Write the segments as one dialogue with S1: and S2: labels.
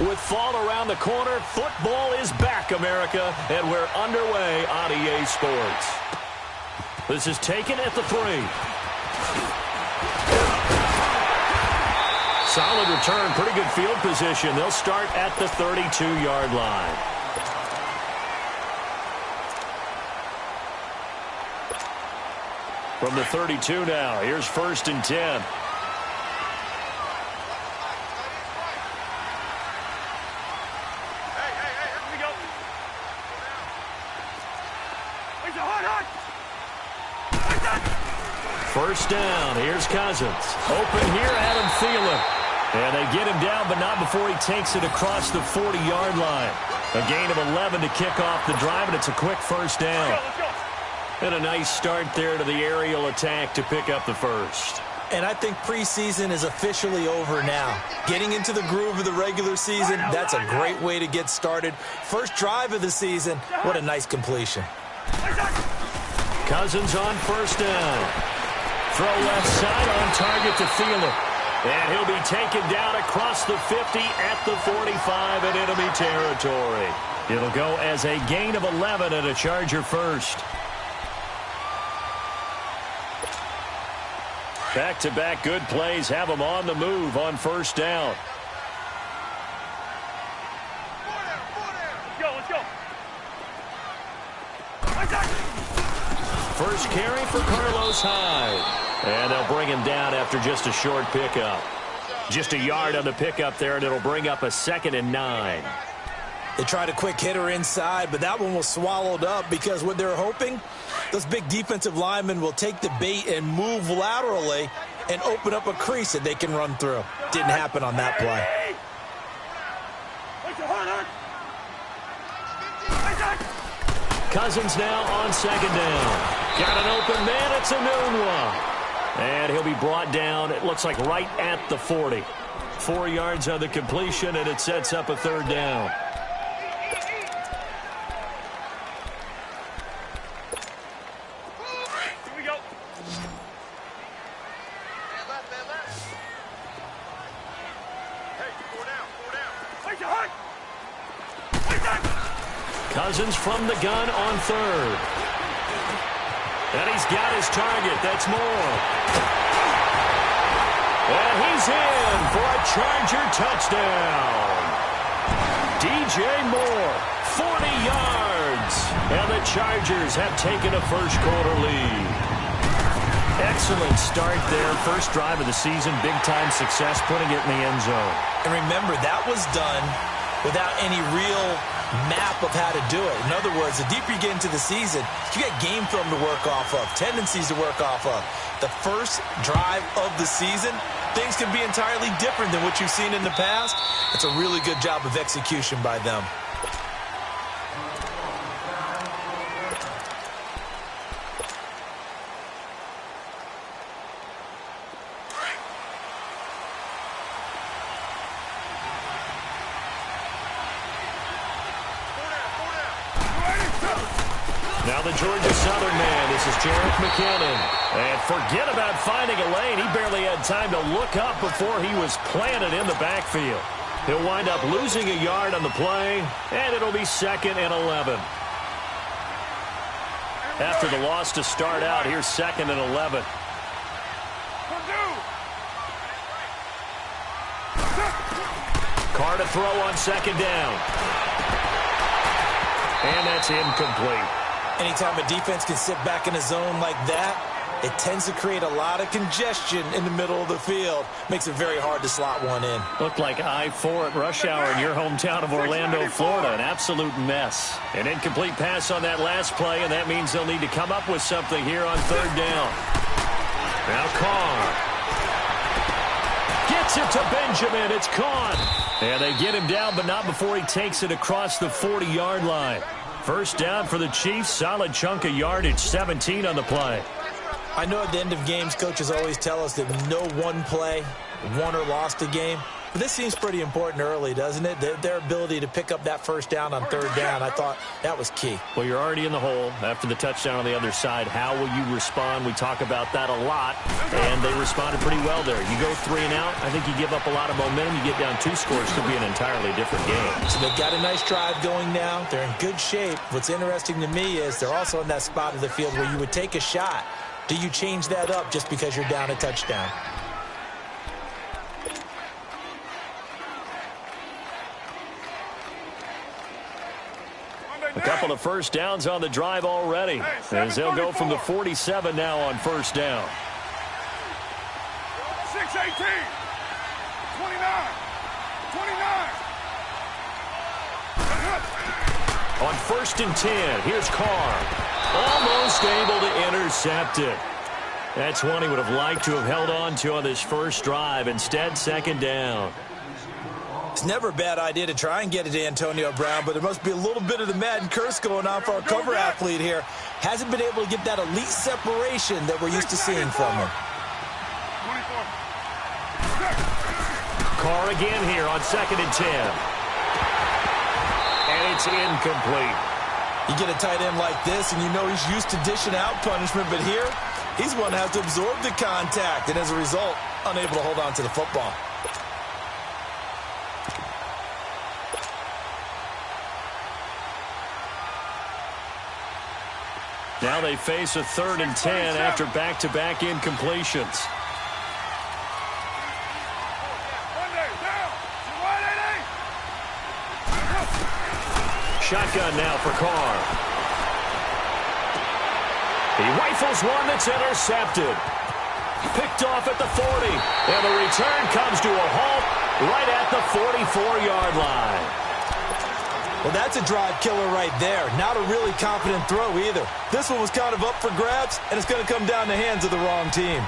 S1: With fall around the corner, football is back, America, and we're underway on EA Sports. This is taken at the 3. Solid return, pretty good field position. They'll start at the 32-yard line. From the 32 now, here's 1st and 10. First down, here's Cousins. Open here, Adam Thielen. And they get him down, but not before he takes it across the 40-yard line. A gain of 11 to kick off the drive, and it's a quick first down.
S2: Let's go.
S1: And a nice start there to the aerial attack to pick up the first.
S3: And I think preseason is officially over now. Getting into the groove of the regular season, that's a great way to get started. First drive of the season, what a nice completion.
S1: Cousins on first down. Throw left side on target to Thielen. And he'll be taken down across the 50 at the 45 in enemy territory. It'll go as a gain of 11 and a Charger first. Back-to-back good plays have them on the move on first down.
S2: Let's go.
S1: First carry for Carlos Hyde. And they'll bring him down after just a short pickup. Just a yard on the pickup there, and it'll bring up a 2nd and 9.
S3: They tried a quick hitter inside, but that one was swallowed up because what they're hoping, those big defensive linemen will take the bait and move laterally and open up a crease that they can run through. Didn't happen on that play.
S1: Cousins now on second down. Got an open man. It's a noon one. And he'll be brought down, it looks like right at the 40. 4 yards on the completion, and it sets up a third down.
S2: Here we go.
S1: Cousins from the gun on third. And he's got his target. That's Moore. And he's in for a Charger touchdown. DJ Moore, 40 yards. And the Chargers have taken a first-quarter lead. Excellent start there. First drive of the season. Big-time success putting it in the end zone.
S3: And remember, that was done without any real map of how to do it. In other words, the deeper you get into the season, you got game film to work off of, tendencies to work off of. The first drive of the season, things can be entirely different than what you've seen in the past. It's a really good job of execution by them.
S1: Now the Georgia Southern man, this is Jerick McKinnon. And forget about finding a lane. He barely had time to look up before he was planted in the backfield. He'll wind up losing a yard on the play, and it'll be 2nd and 11. After the loss to start out, here's 2nd and 11. Carr to throw on second down. And that's incomplete.
S3: Anytime a defense can sit back in a zone like that, it tends to create a lot of congestion in the middle of the field. Makes it very hard to slot one in.
S1: Looked like I-4 at rush hour in your hometown of Orlando, Florida. An absolute mess. An incomplete pass on that last play, and that means they'll need to come up with something here on third down. Now Carr gets it to Benjamin. It's caught. And they get him down, but not before he takes it across the 40-yard line. First down for the Chiefs. Solid chunk of yardage, 17 on the play.
S3: I know at the end of games, coaches always tell us that no one play won or lost a game. But this seems pretty important early, doesn't it? Their ability to pick up that first down on third down, I thought that was key.
S1: Well, you're already in the hole after the touchdown on the other side. How will you respond? We talk about that a lot, and they responded pretty well there. You go 3 and out, I think you give up a lot of momentum. You get down 2 scores, could be an entirely different game.
S3: So they've got a nice drive going now. They're in good shape. What's interesting to me is they're also in that spot of the field where you would take a shot. Do you change that up just because you're down a touchdown?
S1: A couple of first downs on the drive already, as they'll go from the 47 now on first down.
S2: 6-18, 29, 29.
S1: On first and 10, here's Carr. Almost able to intercept it. That's one he would have liked to have held on to on this first drive. Instead, second down.
S3: It's never a bad idea to try and get it to Antonio Brown, but there must be a little bit of the Madden curse going on for our cover athlete here. Hasn't been able to get that elite separation that we're used to seeing from him.
S2: 24.
S1: Carr again here on second and 10. And it's incomplete.
S3: You get a tight end like this, and you know he's used to dishing out punishment, but here, he's one that has to absorb the contact, and as a result, unable to hold on to the football.
S1: Now they face a third and 10 after back-to-back incompletions. Shotgun now for Carr. He rifles one that's intercepted. Picked off at the 40. And the return comes to a halt right at the 44-yard line.
S3: Well, that's a drive killer right there. Not a really confident throw either. This one was kind of up for grabs, and it's going to come down the hands of the wrong team.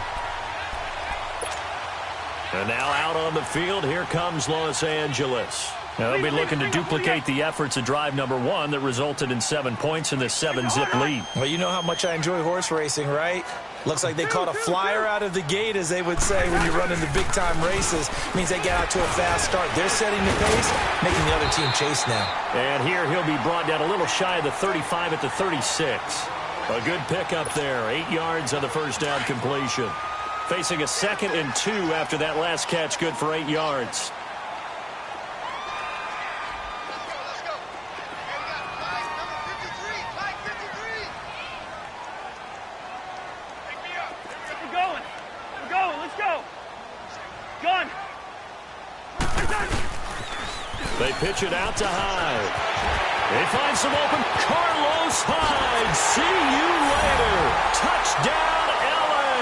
S1: And now out on the field, here comes Los Angeles. Now they'll be looking to duplicate the efforts of drive number 1 that resulted in 7 points in this 7-zip lead.
S3: Well, you know how much I enjoy horse racing, right? Looks like they caught a flyer out of the gate, as they would say when you're running the big-time races. Means they get out to a fast start. They're setting the pace, making the other team chase now.
S1: And here he'll be brought down a little shy of the 35 at the 36. A good pickup there. 8 yards on the first down completion. Facing a 2nd and 2 after that last catch, good for 8 yards. They pitch it out to Hyde. They find some open. Carlos Hyde. See you later. Touchdown, L.A.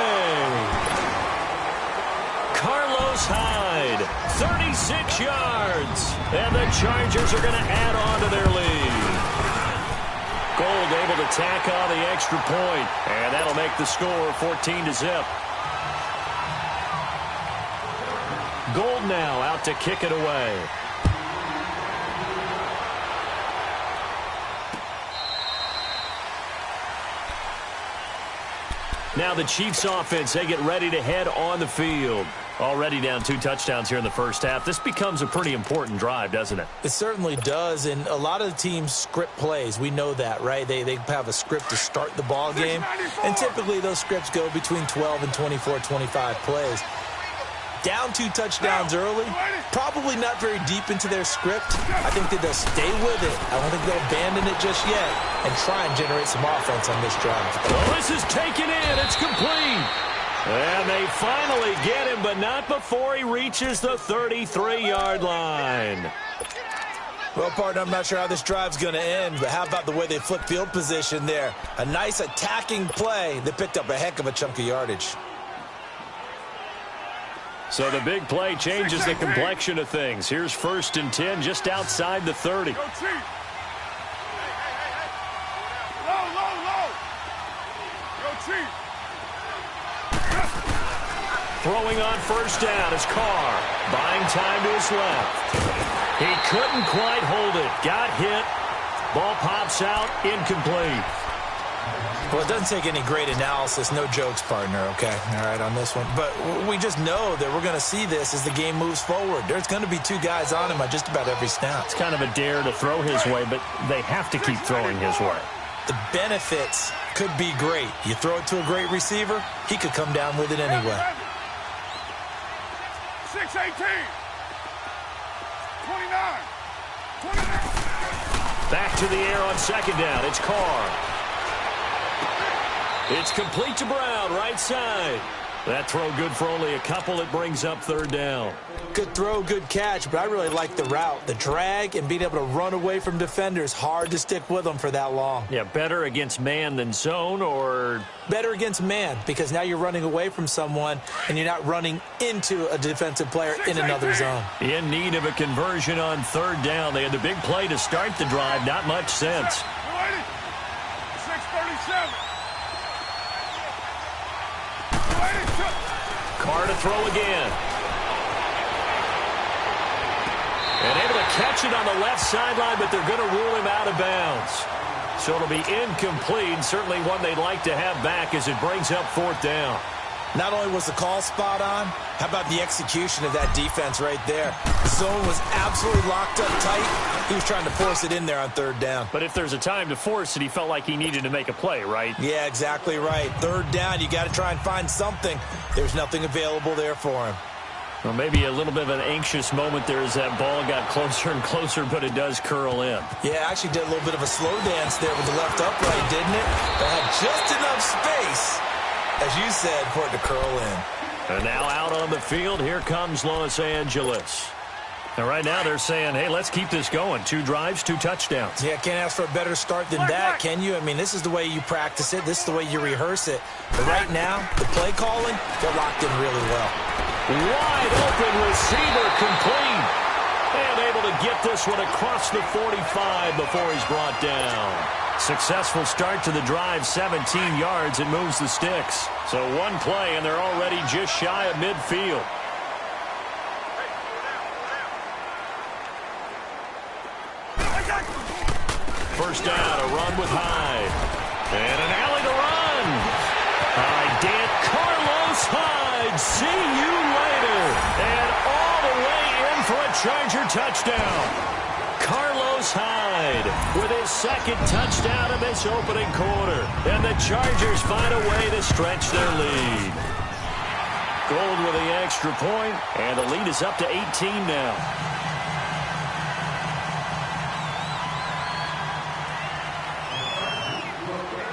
S1: Carlos Hyde. 36 yards. And the Chargers are going to add on to their lead. Gold able to tack on the extra point. And that'll make the score 14-0. Gold now out to kick it away. Now the Chiefs offense, they get ready to head on the field. Already down 2 touchdowns here in the first half. This becomes a pretty important drive, doesn't it?
S3: It certainly does, and a lot of the teams script plays. We know that, right? They have a script to start the ball game, and typically those scripts go between 12 and 24, 25 plays. Down 2 touchdowns early, probably not very deep into their script. I think that they'll stay with it. I don't think they'll abandon it just yet and try and generate some offense on this drive.
S1: Well, this is taken in. It's complete. And they finally get him, but not before he reaches the 33-yard line.
S3: Well, partner, I'm not sure how this drive's going to end, but how about the way they flip field position there? A nice attacking play that picked up a heck of a chunk of yardage.
S1: So the big play changes the complexion of things. Here's first and 10 just outside the 30.
S2: Go Chief. Low. Go Chief.
S1: Throwing on first down is Carr. Buying time to his left. He couldn't quite hold it. Got hit. Ball pops out. Incomplete.
S3: Well, it doesn't take any great analysis. No jokes, partner, okay? All right, on this one. But we just know that we're going to see this as the game moves forward. There's going to be two guys on him on just about every snap.
S1: It's kind of a dare to throw his way, but they have to keep throwing his way.
S3: The benefits could be great. You throw it to a great receiver, he could come down with it anyway.
S2: 6-18. 29.
S1: Back to the air on second down. It's Carr. It's complete to Brown, right side. That throw good for only a couple. It brings up third down.
S3: Good throw, good catch, but I really like the route. The drag and being able to run away from defenders, hard to stick with them for that long.
S1: Yeah, better against man than zone, or?
S3: Better against man, because now you're running away from someone and you're not running into a defensive player in another zone.
S1: In need of a conversion on third down. They had the big play to start the drive. Not much sense.
S2: 6:37.
S1: Carr to throw again. And able to catch it on the left sideline, but they're going to rule him out of bounds. So it'll be incomplete. Certainly one they'd like to have back as it brings up fourth down.
S3: Not only was the call spot on, how about the execution of that defense right there? The zone was absolutely locked up tight. He was trying to force it in there on third down.
S1: But if there's a time to force it, he felt like he needed to make a play, right?
S3: Yeah, exactly right. Third down, you got to try and find something. There's nothing available there for him.
S1: Well, maybe a little bit of an anxious moment there as that ball got closer and closer, but it does curl in.
S3: Yeah, actually did a little bit of a slow dance there with the left upright, didn't it? But had just enough space, as you said, for it to curl in.
S1: And now out on the field, here comes Los Angeles. And right now they're saying, hey, let's keep this going. 2 drives, 2 touchdowns.
S3: Yeah, can't ask for a better start than that, can you? I mean, this is the way you practice it. This is the way you rehearse it. But right now, the play calling, they're locked in really well.
S1: Wide open receiver, complete. And able to get this one across the 45 before he's brought down. Successful start to the drive, 17 yards. It moves the sticks. So one play, and they're already just shy of midfield. First down, a run with Hyde. And an alley to run. Dan Carlos Hyde, see you later. And all the way in for a Charger touchdown. Carlos Hyde with his second touchdown of this opening quarter. And the Chargers find a way to stretch their lead. Gold with the extra point, and the lead is up to 18 now.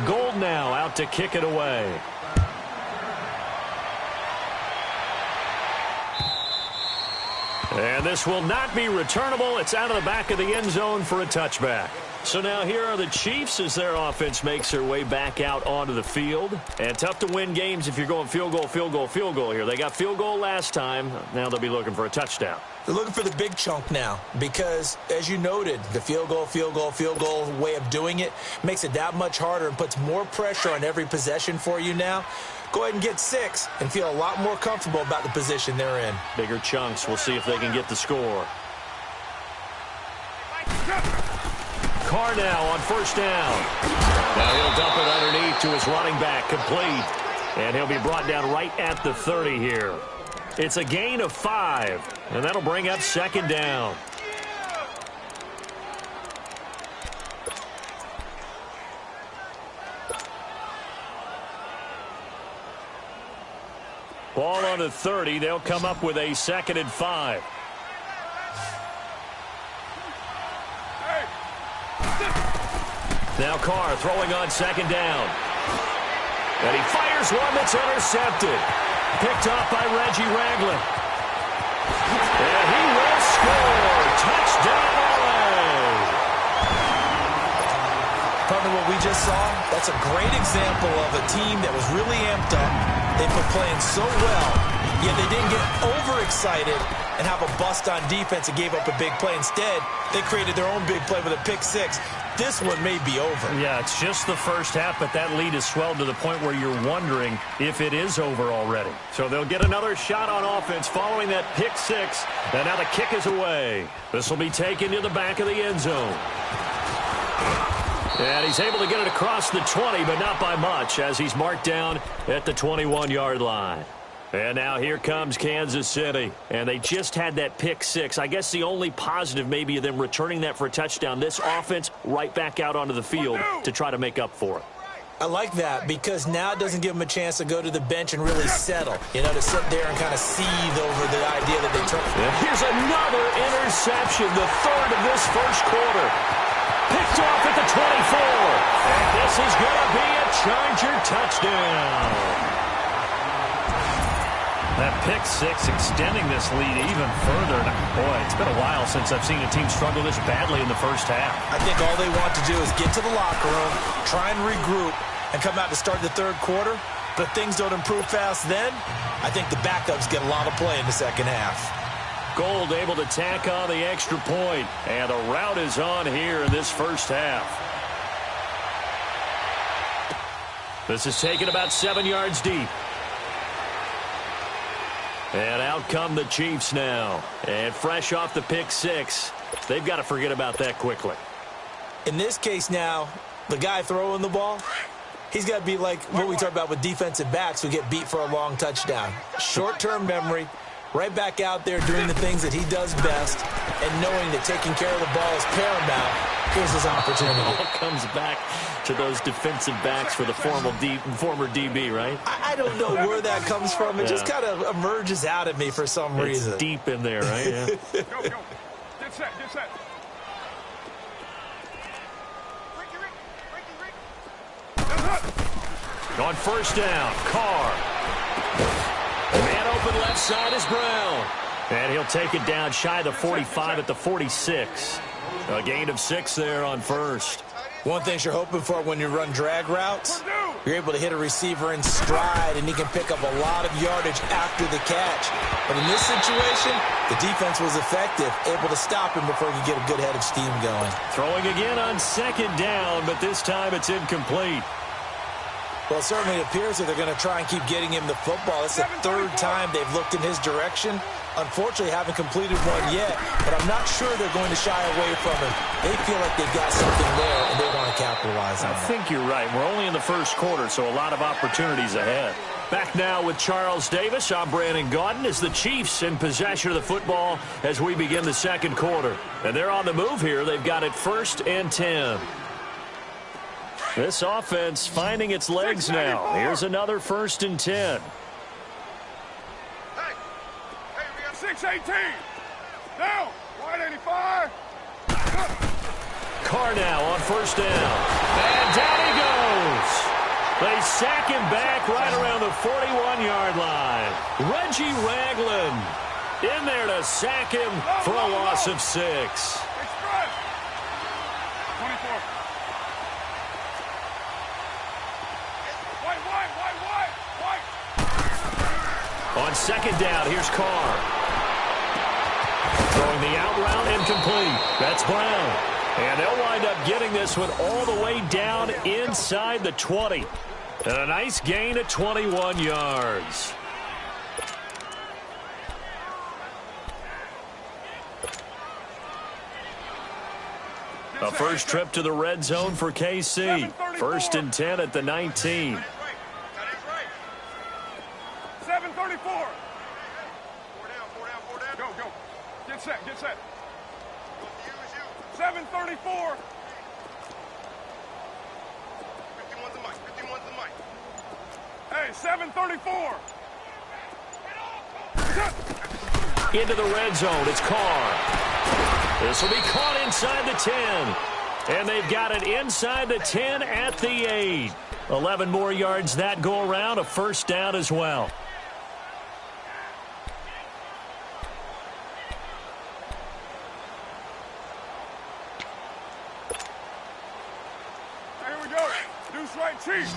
S1: Gold now out to kick it away. And this will not be returnable. It's out of the back of the end zone for a touchback. So now here are the Chiefs as their offense makes their way back out onto the field. And tough to win games if you're going field goal, field goal, field goal here. They got field goal last time. Now they'll be looking for a touchdown.
S3: They're looking for the big chunk now because, as you noted, the field goal way of doing it makes it that much harder and puts more pressure on every possession for you now. Go ahead and get 6 and feel a lot more comfortable about the position they're in.
S1: Bigger chunks. We'll see if they can get the score. Carr now on first down. Now he'll dump it underneath to his running back, complete. And he'll be brought down right at the 30 here. It's a gain of 5, and that'll bring up second down. Ball on the 30. They'll come up with a 2nd and 5. Now Carr throwing on second down. And he fires one that's intercepted. Picked off by Reggie Ragland. And he will score. Touchdown, LA.
S3: Partner, what we just saw, that's a great example of a team that was really amped up. They've been playing so well, yet they didn't get overexcited and have a bust on defense and gave up a big play. Instead, they created their own big play with a pick 6. This one may be over.
S1: Yeah, it's just the first half, but that lead has swelled to the point where you're wondering if it is over already. So they'll get another shot on offense following that pick 6. And now the kick is away. This will be taken to the back of the end zone. And he's able to get it across the 20, but not by much, as he's marked down at the 21-yard line. And now here comes Kansas City. And they just had that pick six. I guess the only positive maybe of them returning that for a touchdown. This offense right back out onto the field to try to make up for it.
S3: I like that because now it doesn't give them a chance to go to the bench and really settle. You know, to sit there and kind of seethe over the idea that they took.
S1: Here's another interception, the third of this first quarter. Picked off at the 24. And this is going to be a Charger touchdown.
S4: That pick six extending this lead even further. Boy, it's been a while since I've seen a team struggle this badly in the first half.
S3: I think all they want to do is get to the locker room, try and regroup, and come out to start the third quarter. But if things don't improve fast then, I think the backups get a lot of play in the second half.
S1: Gold able to tack on the extra point. And the route is on here in this first half. This is taken about 7 yards deep. And out come the Chiefs now. And fresh off the pick six, they've got to forget about that quickly.
S3: In this case now, the guy throwing the ball, he's got to be like what we talk about with defensive backs who get beat for a long touchdown. Short-term memory, right back out there doing the things that he does best, and knowing that taking care of the ball is paramount. Here's his opportunity.
S1: It all comes back to those defensive backs for the former DB, right?
S3: I don't know where that comes from. It just kind of emerges out of me for some reason.
S1: It's deep in there, right? Yeah.
S2: Go, go. Get set, get set.
S1: On first down, Carr. Man open left side is Brown. And he'll take it down shy of the 45 at the 46. A gain of 6 there on first.
S3: One thing you're hoping for when you run drag routes, you're able to hit a receiver in stride, and he can pick up a lot of yardage after the catch. But in this situation, the defense was effective, able to stop him before he could get a good head of steam going.
S1: Throwing again on second down, but this time it's incomplete.
S3: Well, it certainly appears that they're going to try and keep getting him the football. It's the third time they've looked in his direction. Unfortunately, haven't completed one yet, but I'm not sure they're going to shy away from him. They feel like they've got something there, and they want to capitalize on it.
S1: I think you're right. We're only in the first quarter, so a lot of opportunities ahead. Back now with Charles Davis. I'm Brandon Gaudin as the Chiefs in possession of the football as we begin the second quarter. And they're on the move here. They've got it 1st and 10. This offense finding its legs now. Here's another 1st and 10.
S2: Hey, we got 6-18. Down. Wide 85.
S1: Carr now on first down. And down he goes. They sack him back right around the 41-yard line. Reggie Ragland in there to sack him for a loss of 6.
S2: Express. 24.
S1: On second down, here's Carr. Throwing the out route incomplete. That's Brown. And they'll wind up getting this one all the way down inside the 20. And a nice gain of 21 yards. A first trip to the red zone for KC. 1st and 10 at the 19.
S2: 7:34. 4 down. Go, go. Get set, get set. 7:34. 51's the mic, 51's the mic. Hey, 7:34.
S1: Into the red zone, it's Carr. This will be caught inside the 10. And they've got it inside the 10 at the 8. 11 more yards that go around, a first down as well.
S2: Here we go. Deuce right, Chief.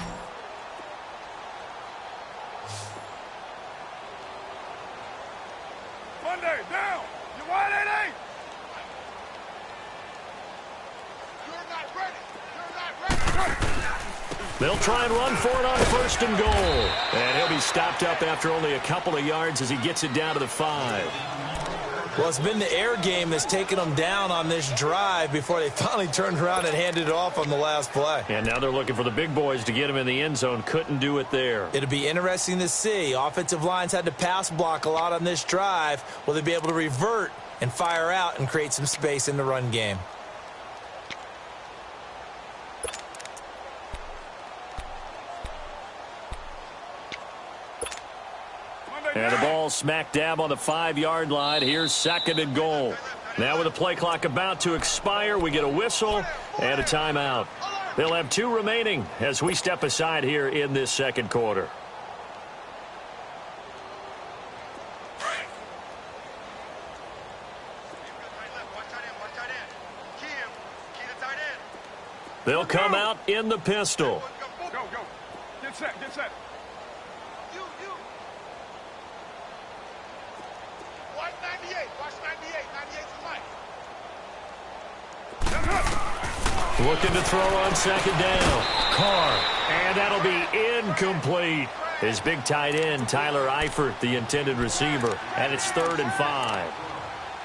S2: Monday, down. You wide 8-8. You're not ready. You're not ready.
S1: They'll try and run for it on 1st and goal. And he'll be stopped up after only a couple of yards as he gets it down to the 5.
S3: Well, it's been the air game that's taken them down on this drive before they finally turned around and handed it off on the last play.
S1: And now they're looking for the big boys to get him in the end zone. Couldn't do it there.
S3: It'll be interesting to see. Offensive lines had to pass block a lot on this drive. Will they be able to revert and fire out and create some space in the run game?
S1: And the ball smack dab on the 5-yard line. Here's 2nd and goal. Now with the play clock about to expire, we get a whistle and a timeout. They'll have 2 remaining as we step aside here in this second quarter. They'll come out in the pistol.
S2: Go. Get set. Watch 98. Watch 98. 98's the mic.
S1: Looking to throw on 2nd down. Carr. And that'll be incomplete. His big tight end, Tyler Eifert, the intended receiver. And it's 3rd and 5.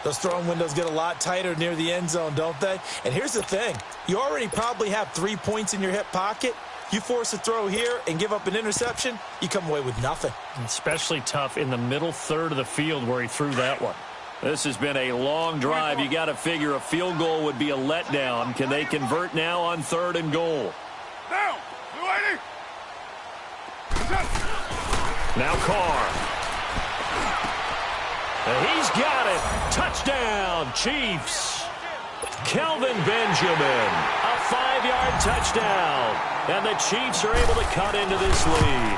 S3: Those throwing windows get a lot tighter near the end zone, don't they? And here's the thing. You already probably have 3 points in your hip pocket. You force a throw here and give up an interception, you come away with nothing.
S4: Especially tough in the middle third of the field where he threw that one.
S1: This has been a long drive. You got to figure a field goal would be a letdown. Can they convert now on 3rd and goal?
S2: Down. Blue 80.
S1: Now Carr. And he's got it. Touchdown, Chiefs. Kelvin Benjamin. A 5-yard touchdown. And the Chiefs are able to cut into this lead.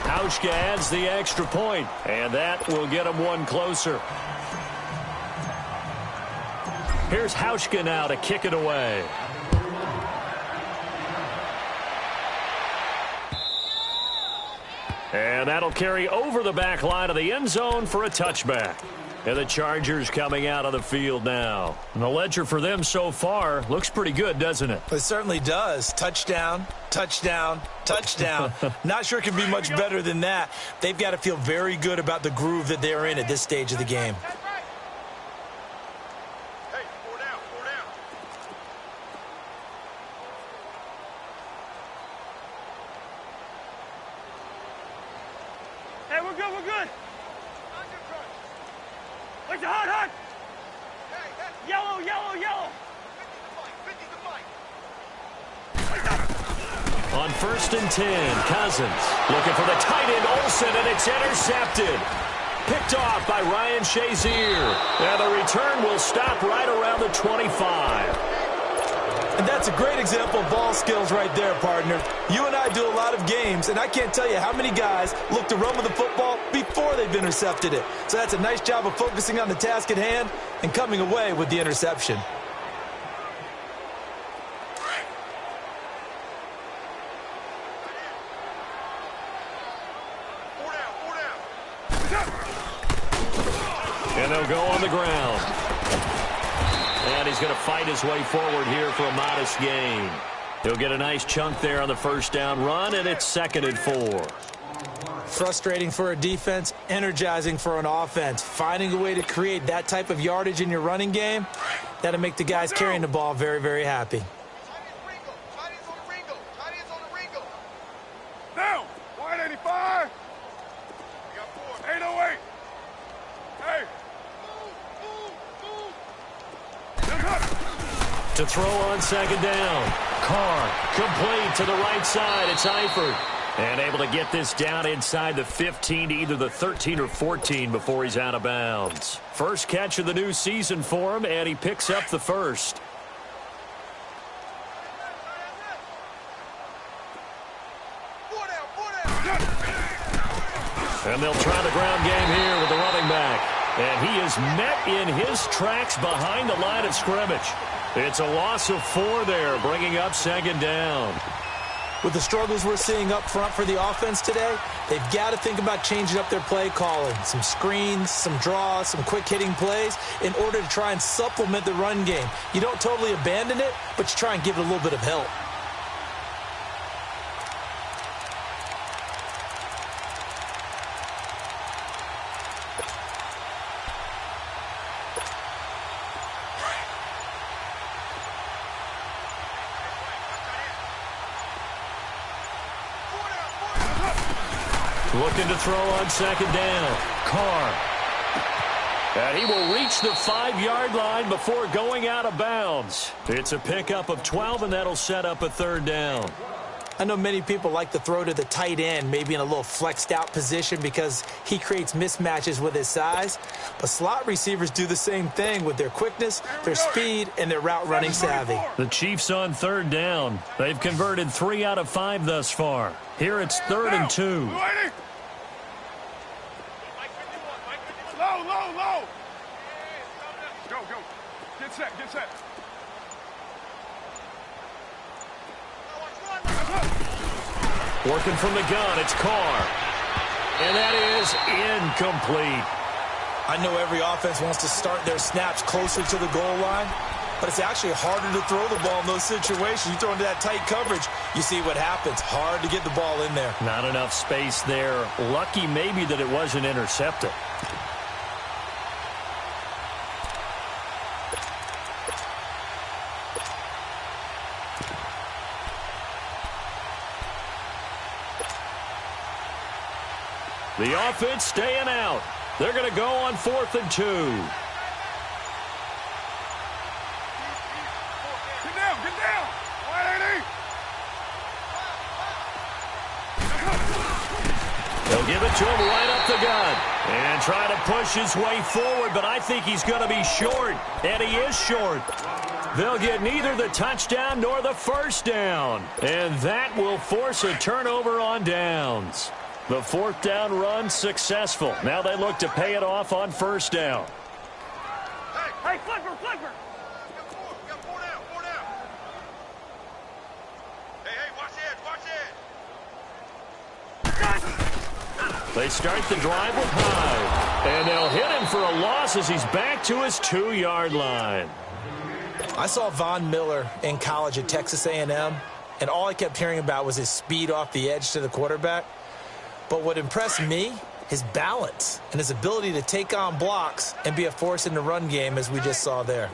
S1: Hauschka adds the extra point, and that will get them 1 closer. Here's Hauschka now to kick it away. And that'll carry over the back line of the end zone for a touchback. And the Chargers coming out of the field now.
S4: And the ledger for them so far looks pretty good, doesn't it?
S3: It certainly does. Touchdown, touchdown, touchdown. Not sure it can be much better than that. They've got to feel very good about the groove that they're in at this stage of the game.
S2: Hey, 4 down. Hey, we're good. Like the hot. Yellow. 50 the mic.
S1: On 1st and 10, Cousins looking for the tight end Olsen, and it's intercepted. Picked off by Ryan Shazier. And the return will stop right around the 25.
S3: And that's a great example of ball skills right there, partner. You and I do a lot of games, and I can't tell you how many guys look to run with the football before they've intercepted it. So that's a nice job of focusing on the task at hand and coming away with the interception.
S1: And they'll go on the ground. And he's going to fight his way forward here for a modest gain. He'll get a nice chunk there on the 1st down run, and it's 2nd and 4.
S3: Frustrating for a defense, energizing for an offense. Finding a way to create that type of yardage in your running game, that'll make the guys carrying the ball very, very happy.
S2: Down. 185. We got 4. 808. Hey.
S1: To throw on 2nd down. Carr complete to the right side. It's Eifert. And able to get this down inside the 15 to either the 13 or 14 before he's out of bounds. First catch of the new season for him, and he picks up the 1st. And they'll try the ground game here with the running back. And he is met in his tracks behind the line of scrimmage. It's a loss of 4 there, bringing up 2nd down.
S3: With the struggles we're seeing up front for the offense today, they've got to think about changing up their play calling. Some screens, some draws, some quick-hitting plays in order to try and supplement the run game. You don't totally abandon it, but you try and give it a little bit of help.
S1: Looking to throw on second down. Carr. And he will reach the 5-yard line before going out of bounds. It's a pickup of 12, and that'll set up a third down.
S3: I know many people like to throw to the tight end, maybe in a little flexed out position because he creates mismatches with his size. But slot receivers do the same thing with their quickness, their speed, and their route running savvy.
S1: The Chiefs on third down. They've converted 3 out of 5 thus far. Here it's 3rd and 2.
S2: Low. Go. Get set.
S1: Working from the gun, it's Carr. And that is incomplete.
S3: I know every offense wants to start their snaps closer to the goal line, but it's actually harder to throw the ball in those situations. You throw into that tight coverage, you see what happens. Hard to get the ball in there.
S1: Not enough space there. Lucky maybe that it wasn't intercepted. The offense staying out. They're going to go on 4th and 2.
S2: Get down. 180.
S1: They'll give it to him right up the gut. And try to push his way forward, but I think he's going to be short. And he is short. They'll get neither the touchdown nor the first down. And that will force a turnover on downs. The 4th down run successful. Now they look to pay it off on 1st down.
S2: Hey, flipper. We got 4 down. Hey, watch it.
S1: They start the drive with Hyde. And they'll hit him for a loss as he's back to his 2-yard line.
S3: I saw Von Miller in college at Texas A&M, and all I kept hearing about was his speed off the edge to the quarterback. But what impressed me, his balance and his ability to take on blocks and be a force in the run game, as we just saw there.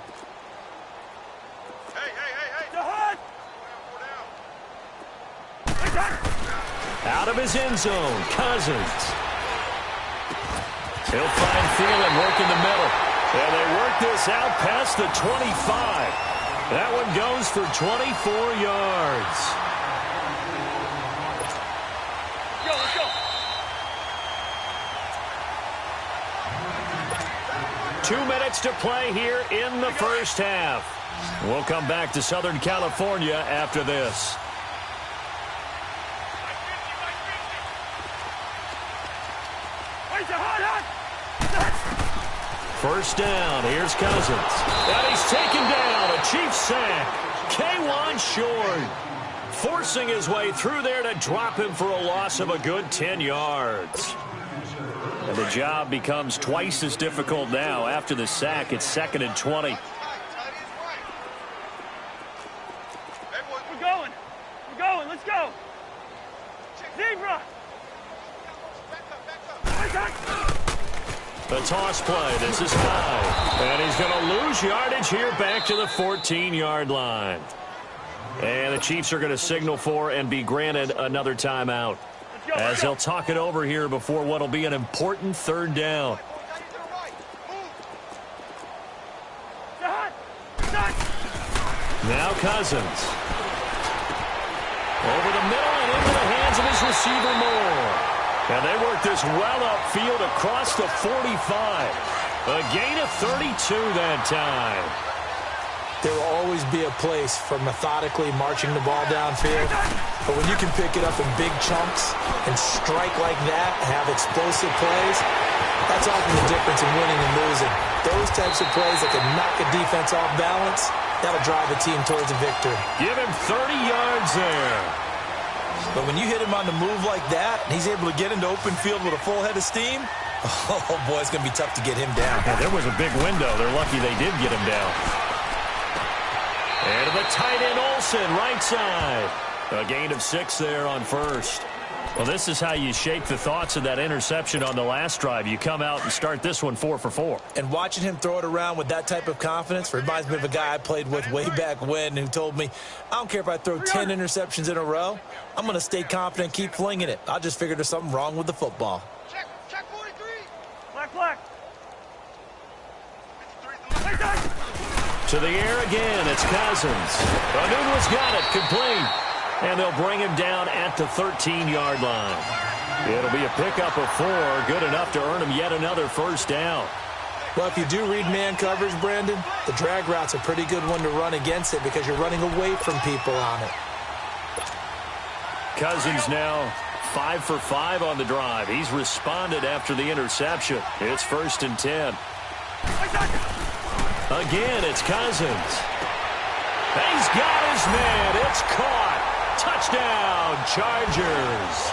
S1: Out of his end zone, Cousins. He'll find Thielen working the middle. And they work this out past the 25. That one goes for 24 yards.
S2: Let's go.
S1: 2 minutes to play here in the first half. We'll come back to Southern California after this. First down, here's Cousins. And he's taken down, a Chiefs sack. K1 short. Forcing his way through there to drop him for a loss of a good 10 yards. And the job becomes twice as difficult now. After the sack, it's 2nd and 20.
S2: We're going. Let's go. Zebra.
S1: The toss play. This is Hyde. And he's going to lose yardage here back to the 14-yard line. And the Chiefs are going to signal for and be granted another timeout, as they'll talk it over here before what will be an important 3rd down. Now Cousins. Over the middle and into the hands of his receiver Moore. And they work this well upfield across the 45. A gain of 32 that time.
S3: There will always be a place for methodically marching the ball downfield. But when you can pick it up in big chunks and strike like that, have explosive plays, that's often the difference in winning and losing. Those types of plays that can knock a defense off balance, that'll drive a team towards a victory.
S1: Give him 30 yards there.
S3: But when you hit him on the move like that, and he's able to get into open field with a full head of steam, oh boy, it's going to be tough to get him down.
S1: Yeah, there was a big window. They're lucky they did get him down. And the tight end Olsen, right side. A gain of 6 there on first. Well, this is how you shake the thoughts of that interception on the last drive. You come out and start this one 4 for 4.
S3: And watching him throw it around with that type of confidence reminds me of a guy I played with way back when who told me, I don't care if I throw 10 interceptions in a row. I'm going to stay confident and keep flinging it. I just figured there's something wrong with the football.
S2: Check 43. Black.
S1: To the air again, it's Cousins. Anunwa's got it, complete. And they'll bring him down at the 13-yard line. It'll be a pickup of 4, good enough to earn him yet another first down.
S3: Well, if you do read man coverage, Brandon, the drag route's a pretty good one to run against it because you're running away from people on it.
S1: Cousins now 5 for 5 on the drive. He's responded after the interception. It's 1st and 10. Again, it's Cousins. He's got his man. It's caught. Touchdown, Chargers.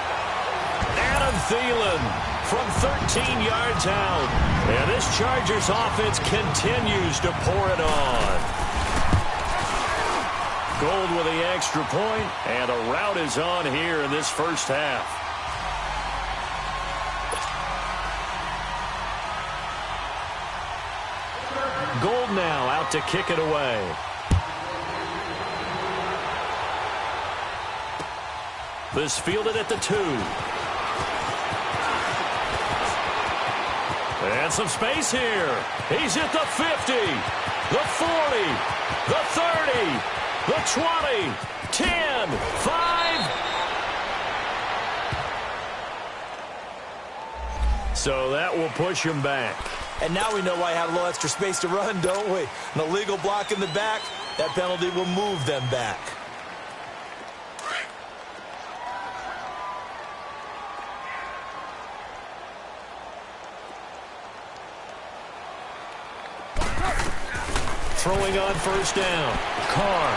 S1: Adam Thielen from 13 yards out. And this Chargers offense continues to pour it on. Gold with the extra point, and a rout is on here in this first half. Gold now out to kick it away. This fielded at the 2. And some space here. He's at the 50, the 40, the 30, the 20, 10, 5. So that will push him back.
S3: And now we know why I had a little extra space to run, don't we? An illegal block in the back, that penalty will move them back.
S1: Throwing on first down. Carr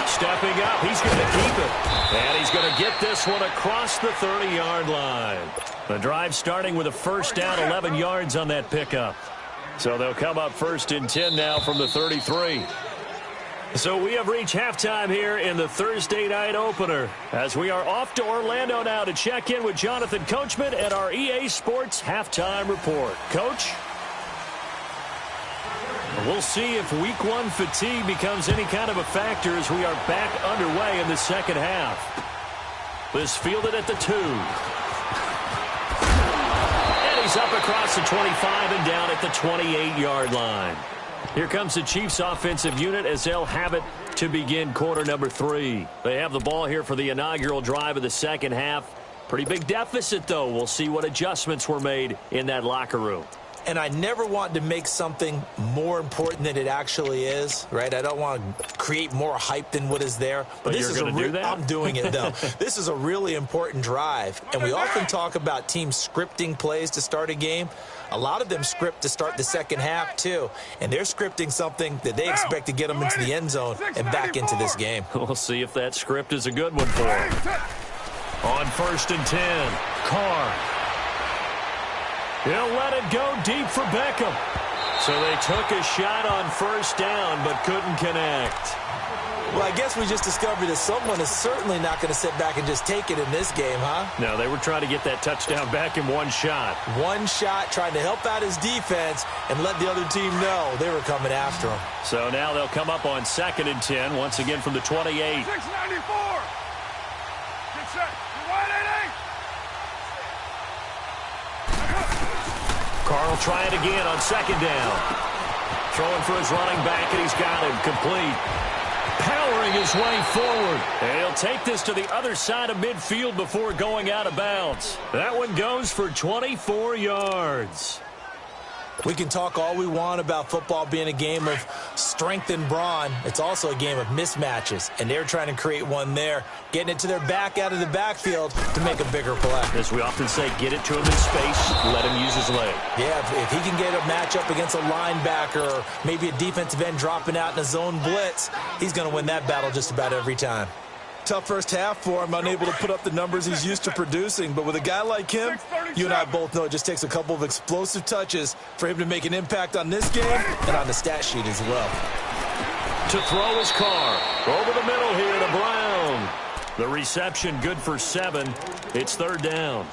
S1: stepping up. He's going to keep it. And he's going to get this one across the 30-yard line. The drive starting with a first down, 11 yards on that pickup. So they'll come up 1st and 10 now from the 33. So we have reached halftime here in the Thursday night opener as we are off to Orlando now to check in with Jonathan Coachman at our EA Sports Halftime Report. Coach? We'll see if week 1 fatigue becomes any kind of a factor as we are back underway in the second half. This fielded at the 2. And he's up across the 25 and down at the 28-yard line. Here comes the Chiefs offensive unit as they'll have it to begin quarter number 3. They have the ball here for the inaugural drive of the second half. Pretty big deficit, though. We'll see what adjustments were made in that locker room.
S3: And I never want to make something more important than it actually is, right? I don't want to create more hype than what is there.
S1: But this is do that?
S3: I'm doing it, though. This is a really important drive. And we often talk about teams scripting plays to start a game. A lot of them script to start the second half, too. And they're scripting something that they expect to get them into the end zone and back into this game.
S1: We'll see if that script is a good one for them. On 1st and 10, Carr. He'll let it go deep for Beckham. So they took a shot on first down but couldn't connect.
S3: Well, I guess we just discovered that someone is certainly not going to sit back and just take it in this game, huh?
S1: No, they were trying to get that touchdown back in one shot.
S3: One shot, trying to help out his defense and let the other team know they were coming after him.
S1: So now they'll come up on 2nd and 10, once again from the 28.
S2: 694. Get set. You're wide, 88.
S1: Carr will try it again on 2nd down. Throwing for his running back, and he's got him complete. Powering his way forward. And he'll take this to the other side of midfield before going out of bounds. That one goes for 24 yards.
S3: We can talk all we want about football being a game of strength and brawn. It's also a game of mismatches, and they're trying to create one there, getting it to their back out of the backfield to make a bigger play.
S1: As we often say, get it to him in space, let him use his leg.
S3: Yeah, if he can get a matchup against a linebacker or maybe a defensive end dropping out in a zone blitz, he's going to win that battle just about every time. Tough first half for him, unable to put up the numbers he's used to producing. But with a guy like him, you and I both know it just takes a couple of explosive touches for him to make an impact on this game and on the stat sheet as well.
S1: To throw his Carr. Over the middle here to Brown. The reception good for 7. It's third down.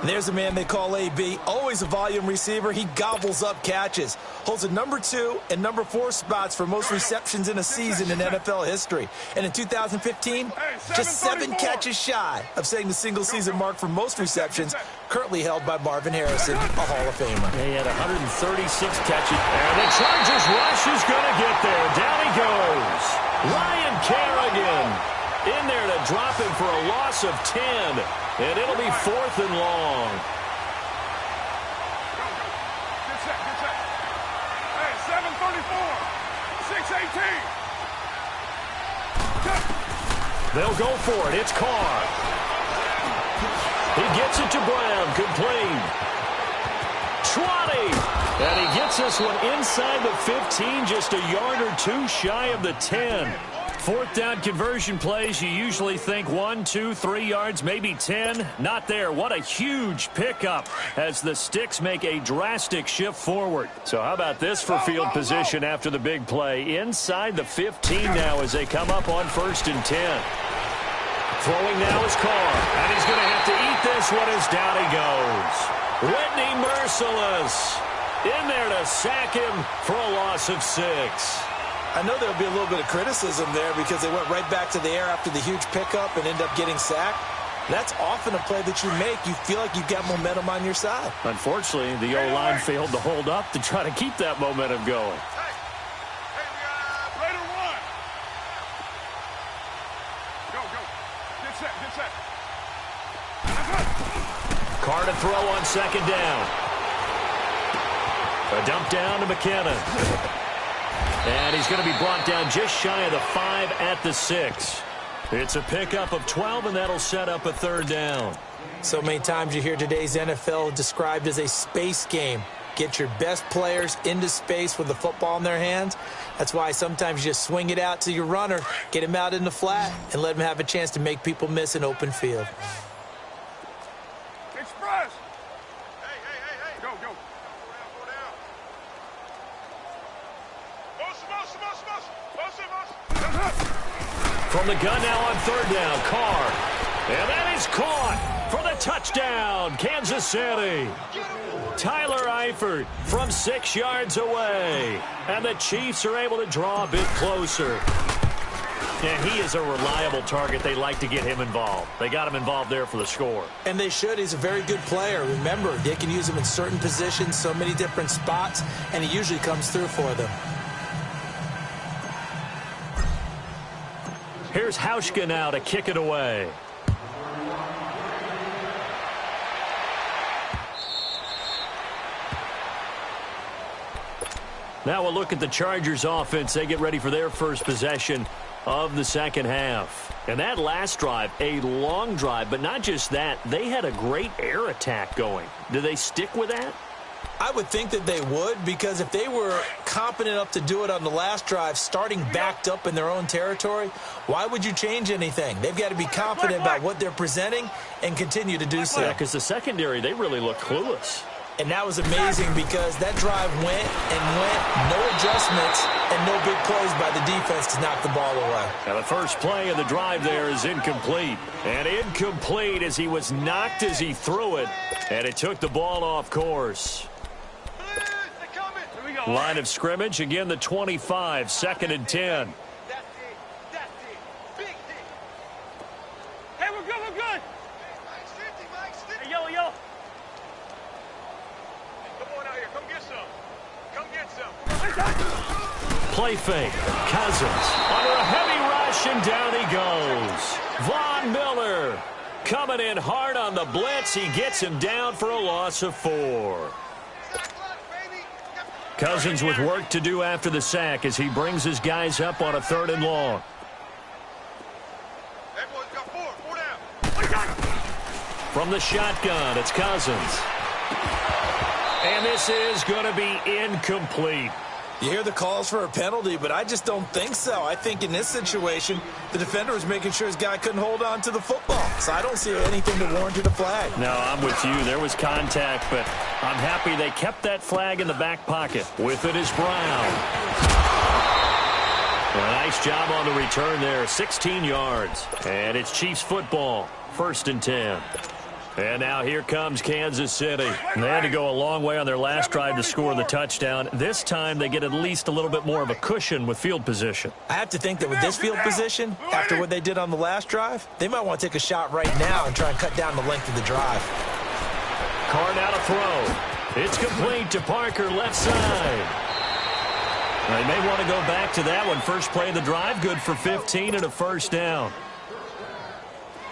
S3: There's a man they call AB, always a volume receiver. He gobbles up catches, holds the number 2 and number 4 spots for most receptions in a season in NFL history. And in 2015, just 7 catches shy of setting the single-season mark for most receptions, currently held by Marvin Harrison, a Hall of Famer.
S1: He had 136 catches. And the Chargers rush is going to get there. Down he goes. Ryan Kerrigan in there to drop him for a loss of 10. And it'll be 4th and long.
S2: Get set, get set. Hey, 7:34. 6:18.
S1: They'll go for it. It's Carr. He gets it to Brown. Complete. 20. And he gets this one inside the 15, just a yard or 2 shy of the 10. 4th down conversion plays, you usually think 1, 2, 3 yards, maybe 10. Not there. What a huge pickup as the Sticks make a drastic shift forward. So how about this for field position after the big play? Inside the 15 now as they come up on 1st and 10. Throwing now is Carr. And he's going to have to eat this one as down he goes. Whitney Merciless in there to sack him for a loss of 6.
S3: I know there'll be a little bit of criticism there because they went right back to the air after the huge pickup and end up getting sacked. That's often a play that you make. You feel like you've got momentum on your side.
S1: Unfortunately, the O-line failed to hold up to try to keep that momentum going.
S2: Raider 1. Go, go. Get set, get set.
S1: Carr to throw on 2nd down. A dump down to McKenna. And he's going to be brought down just shy of the 5 at the 6. It's a pickup of 12, and that'll set up a 3rd down.
S3: So many times you hear today's NFL described as a space game. Get your best players into space with the football in their hands. That's why sometimes you just swing it out to your runner, get him out in the flat, and let him have a chance to make people miss an open field.
S2: Express. Hey. Go, go. Go down.
S1: From the gun now on 3rd down, Carr. And that is caught for the touchdown, Kansas City. Tyler Eifert from 6 yards away. And the Chiefs are able to draw a bit closer. Yeah, he is a reliable target. They like to get him involved. They got him involved there for the score.
S3: And they should. He's a very good player. Remember, they can use him in certain positions, so many different spots, and he usually comes through for them.
S1: Here's Hauschka now to kick it away. Now we'll look at the Chargers offense. They get ready for their first possession of the second half. And that last drive, a long drive, but not just that. They had a great air attack going. Do they stick with that?
S3: I would think that they would, because if they were competent enough to do it on the last drive, starting backed up in their own territory, why would you change anything? They've got to be confident about what they're presenting and continue to do so.
S1: Yeah, because the secondary, they really look clueless.
S3: And that was amazing because that drive went and went, no adjustments, and no big plays by the defense to knock the ball away.
S1: Now the first play of the drive there is incomplete. And incomplete as he was knocked as he threw it, and it took the ball off course. Line of scrimmage, again the 25, 2nd and 10.
S2: That's it. Big hit. Hey, we're good. Mike's 50. Hey, yo. Come on out here. Come get some.
S1: Play fake. Cousins under a heavy rush, and down he goes. Von Miller coming in hard on the blitz. He gets him down for a loss of 4. Cousins with work to do after the sack as he brings his guys up on a 3rd and long.
S2: That boy's got 4 down.
S1: From the shotgun, it's Cousins. And this is going to be incomplete.
S3: You hear the calls for a penalty, but I just don't think so. I think in this situation, the defender was making sure his guy couldn't hold on to the football. So I don't see anything to warrant a flag.
S1: No, I'm with you. There was contact, but I'm happy they kept that flag in the back pocket. With it is Brown. Nice job on the return there. 16 yards. And it's Chiefs football. 1st and 10. And now here comes Kansas City. They had to go a long way on their last drive to score the touchdown. This time they get at least a little bit more of a cushion with field position.
S3: I have to think that with this field position, after what they did on the last drive, they might want to take a shot right now and try and cut down the length of the drive.
S1: Carr now to throw. It's complete to Parker, left side. They may want to go back to that one. First play of the drive, good for 15 and a first down.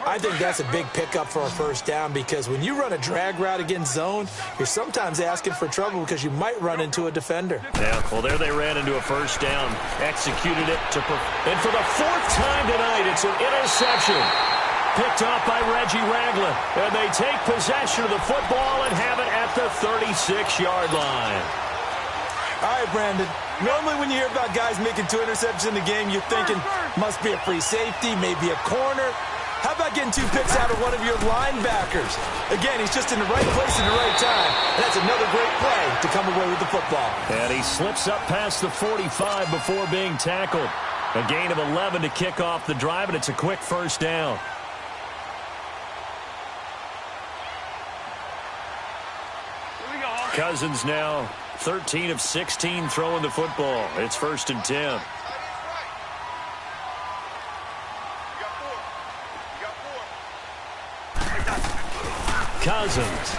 S3: I think that's a big pickup for a first down because when you run a drag route against zone, you're sometimes asking for trouble because you might run into a defender.
S1: Yeah, well, there they ran into a first down. Executed it and for the 4th time tonight, it's an interception. Picked off by Reggie Ragland. And they take possession of the football and have it at the 36-yard line.
S3: All right, Brandon. Normally when you hear about guys making 2 interceptions in the game, you're thinking must be a free safety, maybe a corner. How about getting 2 picks out of one of your linebackers? Again, he's just in the right place at the right time. And that's another great play to come away with the football.
S1: And he slips up past the 45 before being tackled. A gain of 11 to kick off the drive, and it's a quick first down. Cousins now 13 of 16 throwing the football. It's 1st and 10. Cousins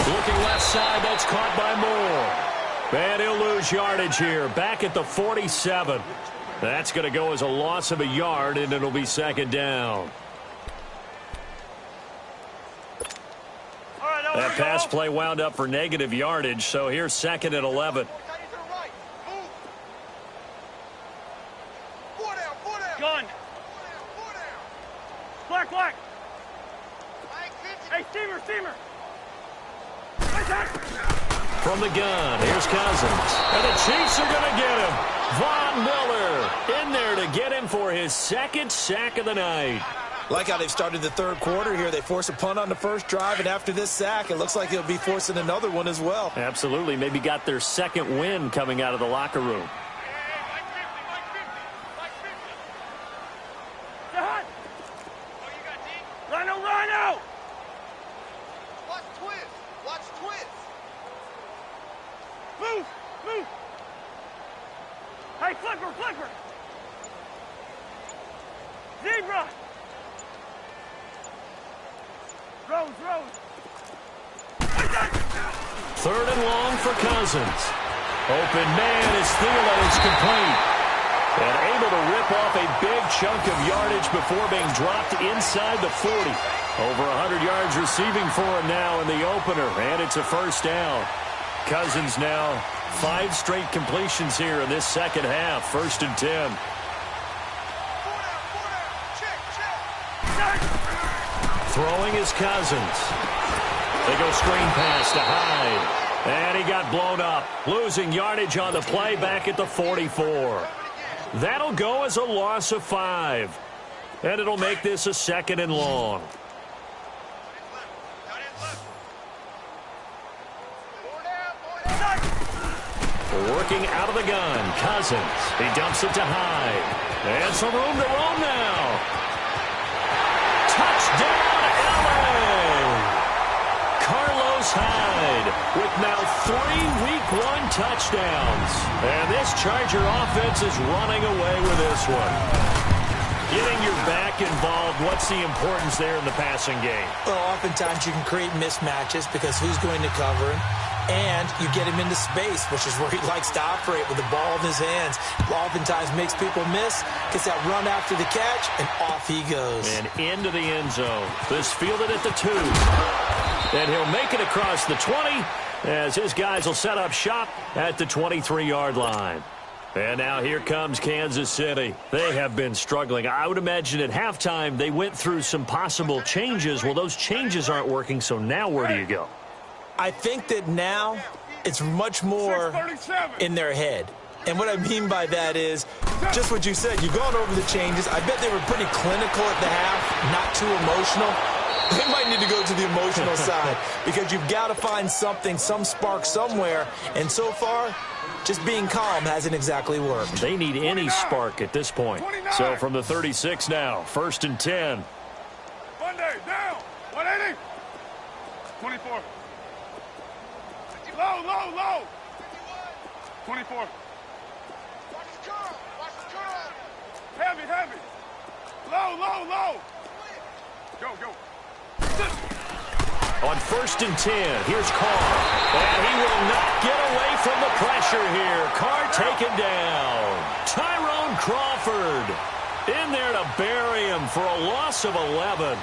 S1: looking left side. That's caught by Moore. And he'll lose yardage here. Back at the 47. That's going to go as a loss of a yard, and it'll be 2nd down. That pass play wound up for negative yardage, so here's 2nd and 11.
S2: Gun. Black. Hey, steamer.
S1: From the gun, here's Cousins. And the Chiefs are going to get him. Von Miller in there to get him for his 2nd sack of the night.
S3: Like how they've started the 3rd quarter here. They force a punt on the first drive, and after this sack, it looks like they'll be forcing another one as well.
S1: Absolutely. Maybe got their 2nd win coming out of the locker room.
S2: Rhino!
S5: Watch twist!
S2: Move! Hey, flipper! Zebra! Rose!
S1: 3rd and long for Cousins. Open man is Thielen. It's complete. And able to rip off a big chunk of yardage before being dropped inside the 40. Over 100 yards receiving for him now in the opener. And it's a first down. Cousins now 5 straight completions here in this 2nd half. 1st and 10. Throwing is Cousins. They go screen pass to Hyde. And he got blown up. Losing yardage on the play back at the 44. That'll go as a loss of 5. And it'll make this a 2nd and long. Working out of the gun, Cousins. He dumps it to Hyde. And some room to roam now. Touchdown, LA! Carlos Hyde with now 3 Week 1 touchdowns. And this Charger offense is running away with this one. Getting your back involved, what's the importance there in the passing game?
S3: Well, oftentimes you can create mismatches because who's going to cover him? And you get him into space, which is where he likes to operate with the ball in his hands. Oftentimes makes people miss, gets that run after the catch, and off he goes.
S1: And into the end zone. This fielded at the 2. And he'll make it across the 20 as his guys will set up shop at the 23-yard line. And now here comes Kansas City. They have been struggling. I would imagine at halftime they went through some possible changes. Well, those changes aren't working, so now where do you go?
S3: I think that now it's much more in their head. And what I mean by that is just what you said. You've gone over the changes. I bet they were pretty clinical at the half, not too emotional. They might need to go to the emotional side because you've got to find something, some spark somewhere. And so far, just being calm hasn't exactly worked.
S1: They need any spark at this point.
S2: 29.
S1: So from the 36 now, 1st and 10.
S2: Monday, down. 180. 24. Low, low, low. 24. Watch the curl. Watch the curl. Heavy, heavy. Low, low, low. Go, go.
S1: On 1st and 10, here's Carr. And he will not get away from the pressure here. Carr taken down. Tyrone Crawford in there to bury him for a loss of 11.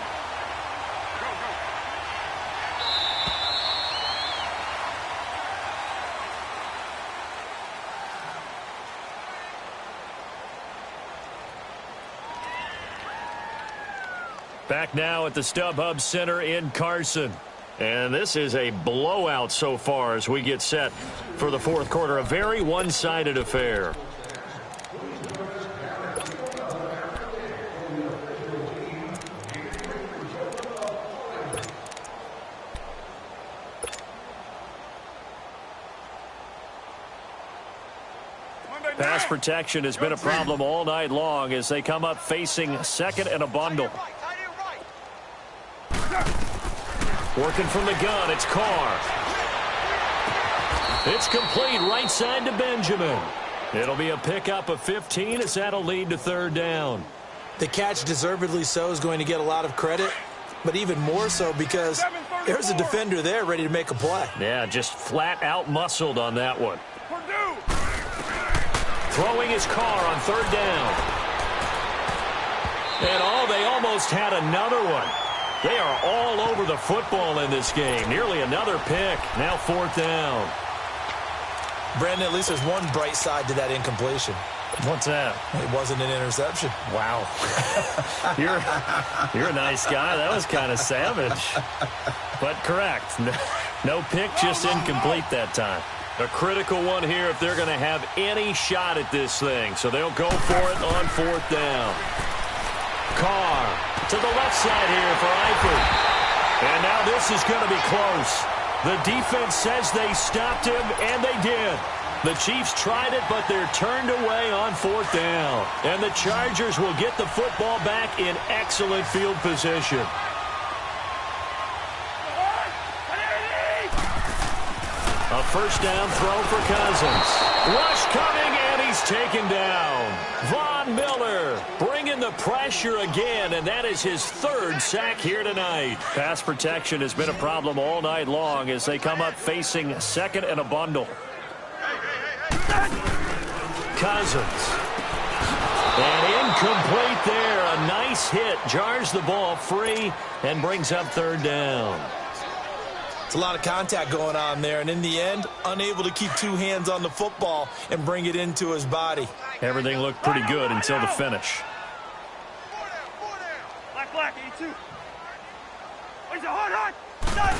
S1: Back now at the StubHub Center in Carson. And this is a blowout so far as we get set for the 4th quarter. A very one-sided affair. Pass protection has been a problem all night long as they come up facing 2nd and a bundle. Working from the gun, it's Carr. It's complete right side to Benjamin. It'll be a pickup of 15 as that'll lead to 3rd down.
S3: The catch, deservedly so, is going to get a lot of credit, but even more so because there's a defender there ready to make a play.
S1: Yeah, just flat out muscled on that one. Throwing his Carr on 3rd down. And they almost had another one. They are all over the football in this game. Nearly another pick. Now 4th down.
S3: Brandon, at least there's one bright side to that incompletion.
S1: What's that?
S3: It wasn't an interception.
S1: Wow. You're a nice guy. That was kind of savage. But correct. No pick, just incomplete that time. A critical one here if they're going to have any shot at this thing. So they'll go for it on 4th down. Carr to the left side here for Eifert. And now this is going to be close. The defense says they stopped him, and they did. The Chiefs tried it, but they're turned away on 4th down. And the Chargers will get the football back in excellent field position. A 1st down throw for Cousins. Rush coming, and he's taken down. Von Miller bringing the pressure again, and that is his 3rd sack here tonight. Pass protection has been a problem all night long as they come up facing 2nd and a bundle. Cousins. And incomplete there. A nice hit. Jars the ball free and brings up 3rd down.
S3: It's a lot of contact going on there, and in the end, unable to keep 2 hands on the football and bring it into his body.
S1: Everything looked pretty good until the finish.
S2: Black, 82.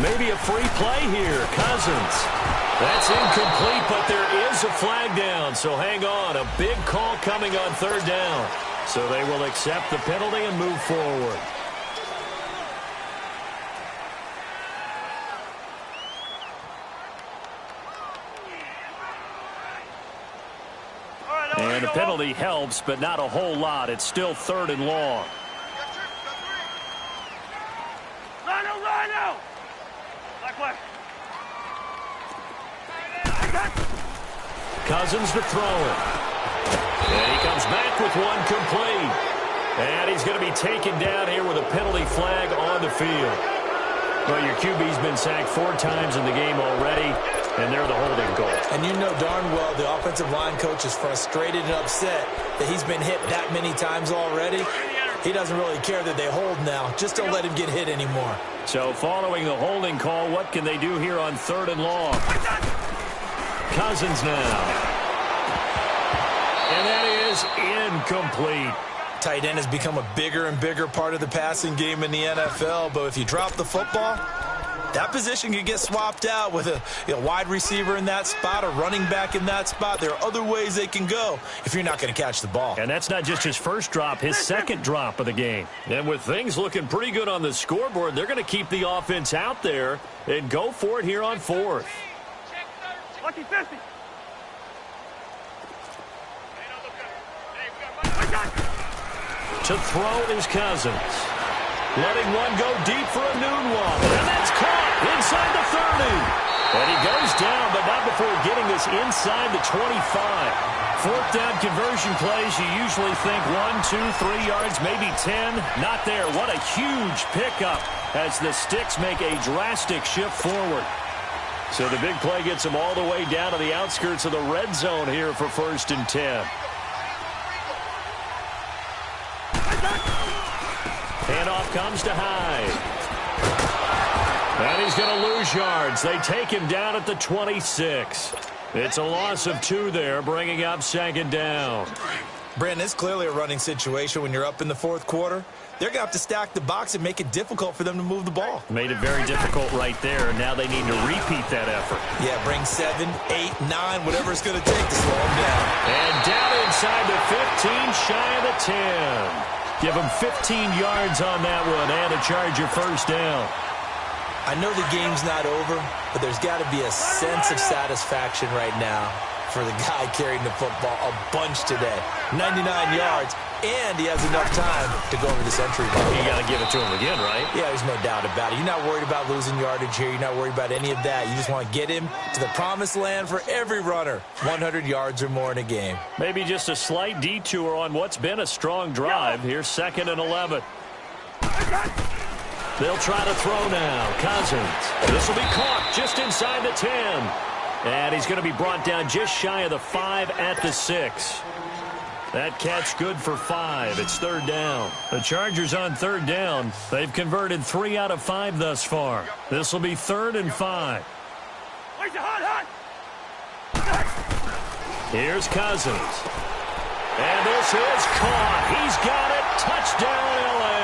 S1: Maybe a free play here. Cousins. That's incomplete, but there is a flag down, so hang on. A big call coming on 3rd down. So they will accept the penalty and move forward. And the penalty helps, but not a whole lot. It's still 3rd and long.
S2: Rhino! Black.
S1: Cousins to throw it. And he comes back with one complete. And he's going to be taken down here with a penalty flag on the field. Well, your QB's been sacked 4 times in the game already, and they're the holding goal.
S3: And you know darn well the offensive line coach is frustrated and upset that he's been hit that many times already. He doesn't really care that they hold now. Just don't let him get hit anymore.
S1: So following the holding call, what can they do here on 3rd and long? Cousins now. And that is incomplete.
S3: Tight end has become a bigger and bigger part of the passing game in the NFL, but if you drop the football, That position can get swapped out with a wide receiver in that spot, a running back in that spot. There are other ways they can go if you're not going to catch the ball.
S4: And that's not just his first drop, his second drop of the game.
S1: And with things looking pretty good on the scoreboard, they're going to keep the offense out there and go for it here on fourth.
S2: Lucky 50.
S1: To throw is Cousins. Letting one go deep for a noon one. And that's caught inside the 30. And he goes down, but not before getting this inside the 25. Fourth down conversion plays, you usually think 1, 2, 3 yards, maybe 10. Not there. What a huge pickup as the Sticks make a drastic shift forward. So the big play gets them all the way down to the outskirts of the red zone here for 1st and 10. Handoff comes to Hyde. And he's going to lose yards. They take him down at the 26. It's a loss of 2 there, bringing up 2nd down.
S3: Brandon, it's clearly a running situation when you're up in the 4th quarter. They're going to have to stack the box and make it difficult for them to move the ball.
S4: Made it very difficult right there. Now they need to repeat that effort.
S3: Yeah, bring 7, 8, 9, whatever it's going to take to slow them down.
S1: And down inside the 15, shy of the 10. Give him 15 yards on that one and a Charger 1st down.
S3: I know the game's not over, but there's got to be a sense of satisfaction right now for the guy carrying the football a bunch today. 99 yards, and he has enough time to go over this entry bar.
S1: You got to give it to him again, right?
S3: Yeah, there's no doubt about it. You're not worried about losing yardage here. You're not worried about any of that. You just want to get him to the promised land for every runner. 100 yards or more in a game.
S1: Maybe just a slight detour on what's been a strong drive. Here's 2nd and 11. They'll try to throw now. Cousins. This will be caught just inside the 10. And he's going to be brought down just shy of the 5 at the 6. That catch good for 5. It's 3rd down. The Chargers on 3rd down. They've converted 3 out of 5 thus far. This will be 3rd and 5. Here's Cousins. And this is caught. He's got it. Touchdown, L.A.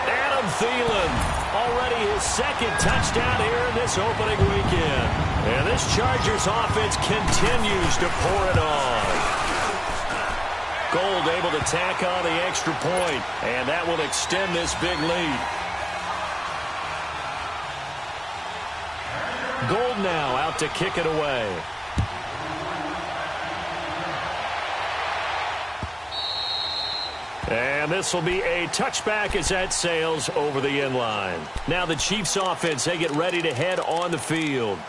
S1: Adam Thielen, already his 2nd touchdown here in this opening weekend. And this Chargers offense continues to pour it on. Gold able to tack on the extra point, and that will extend this big lead. Gold now out to kick it away. And this will be a touchback as that sails over the end line. Now the Chiefs offense, they get ready to head on the field.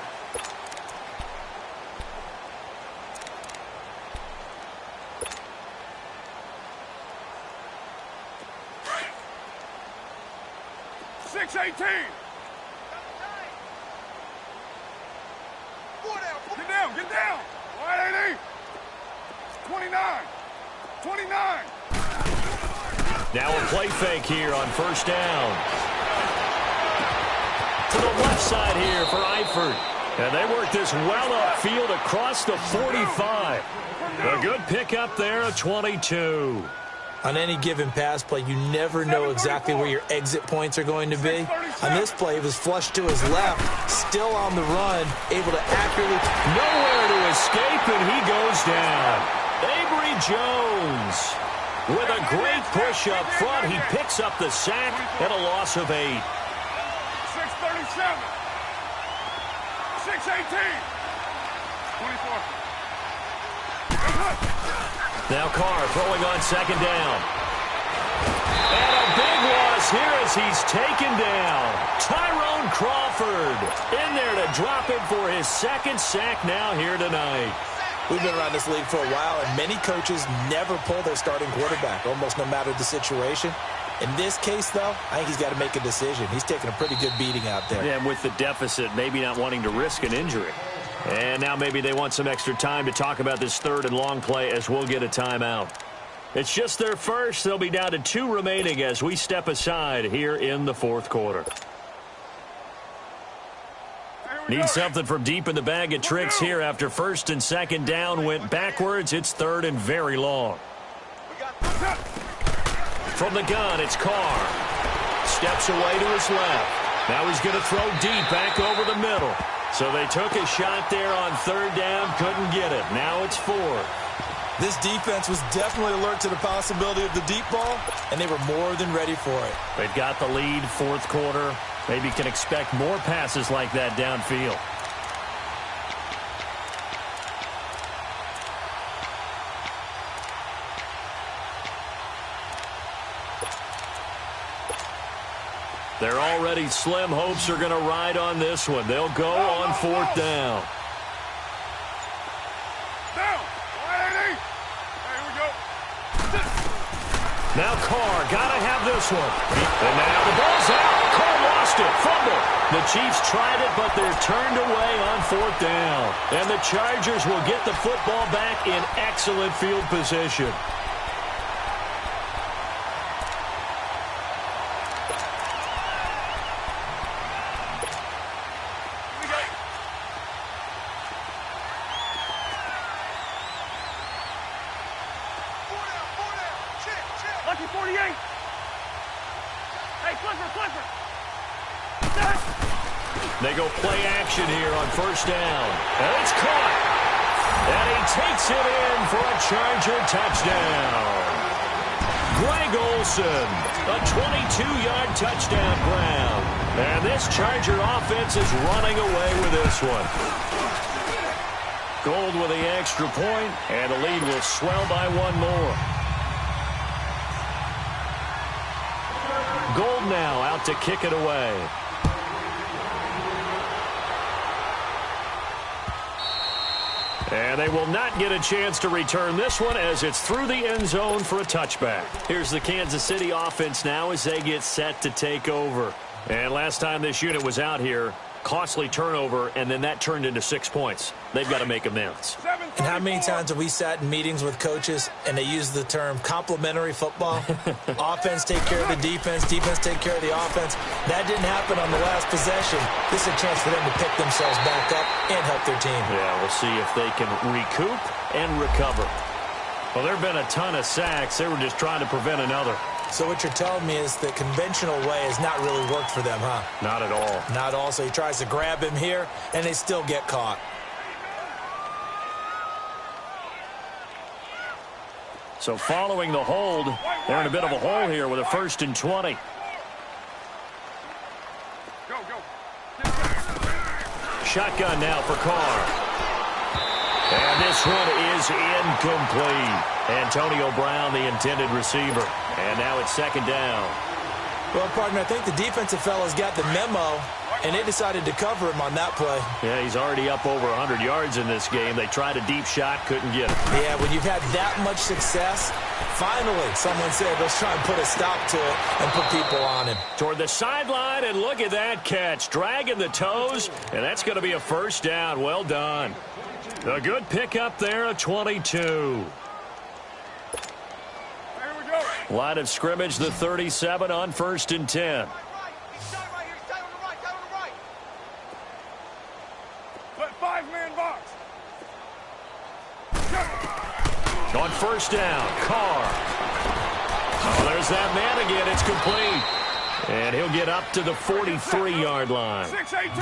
S2: Get down, get down. Wide 80. 29. 29.
S1: Now a play fake here on 1st down. To the left side here for Eifert. And they work this well upfield across the 45. A good pickup there of 22.
S3: On any given pass play, you never know exactly where your exit points are going to be. On this play, it was flushed to his left, still on the run, able to accurately...
S1: Nowhere to escape, and he goes down. Avery Jones with a great push up front. He picks up the sack and a loss of 8.
S2: 6:37. 6:18. 24.
S1: Now Carr throwing on 2nd down. And a big loss here as he's taken down. Tyrone Crawford in there to drop him for his 2nd sack now here tonight.
S3: We've been around this league for a while, and many coaches never pull their starting quarterback, almost no matter the situation. In this case, though, I think he's got to make a decision. He's taking a pretty good beating out there.
S1: Yeah, and with the deficit, maybe not wanting to risk an injury. And now maybe they want some extra time to talk about this 3rd and long play as we'll get a timeout. It's just their first. They'll be down to 2 remaining as we step aside here in the 4th quarter. Need something from deep in the bag of tricks here after 1st and 2nd down went backwards. It's 3rd and very long. From the gun, it's Carr. Steps away to his left. Now he's going to throw deep back over the middle. So they took a shot there on third down, couldn't get it. Now it's 4.
S3: This defense was definitely alert to the possibility of the deep ball, and they were more than ready for it.
S1: They've got the lead, fourth quarter. Maybe can expect more passes like that downfield. They're already slim. Hopes are going to ride on this one. They'll go on fourth down. Now Carr, got to have this one. And now the ball's out. Carr lost it. Fumble. The Chiefs tried it, but they're turned away on fourth down. And the Chargers will get the football back in excellent field position. They go play action here on first down. And it's caught. And he takes it in for a Charger touchdown. Greg Olsen, a 22-yard touchdown grab. And this Charger offense is running away with this one. Gold with the extra point, and the lead will swell by one more. Gold now out to kick it away. And they will not get a chance to return this one as it's through the end zone for a touchback. Here's the Kansas City offense now as they get set to take over. And last time this unit was out here, costly turnover, and then that turned into 6 points. They've got to make amends.
S3: And how many times have we sat in meetings with coaches and they use the term complementary football? Offense take care of the defense, defense take care of the offense. That didn't happen on the last possession. This is a chance for them to pick themselves back up and help their team.
S1: Yeah, we'll see if they can recoup and recover. Well, there have been a ton of sacks. They were just trying to prevent another.
S3: So what you're telling me is the conventional way has not really worked for them, huh?
S1: Not at all.
S3: Not at all. So he tries to grab him here, and they still get caught.
S1: So following the hold, they're in a bit of a hole here with a 1st and 20. Shotgun now for Carr. And this one is incomplete. Antonio Brown, the intended receiver. And now it's 2nd down.
S3: Well, partner, I think the defensive fellas got the memo, and they decided to cover him on that play.
S1: Yeah, he's already up over 100 yards in this game. They tried a deep shot, couldn't get it.
S3: Yeah, when you've had that much success, finally someone said, let's try and put a stop to it and put people on him.
S1: Toward the sideline, and look at that catch. Dragging the toes, and that's going to be a 1st down. Well done. A good pickup there, a 22. Line of scrimmage, the 37 on 1st and 10. On 1st down, Carr. Oh, there's that man again. It's complete. And he'll get up to the 43-yard line.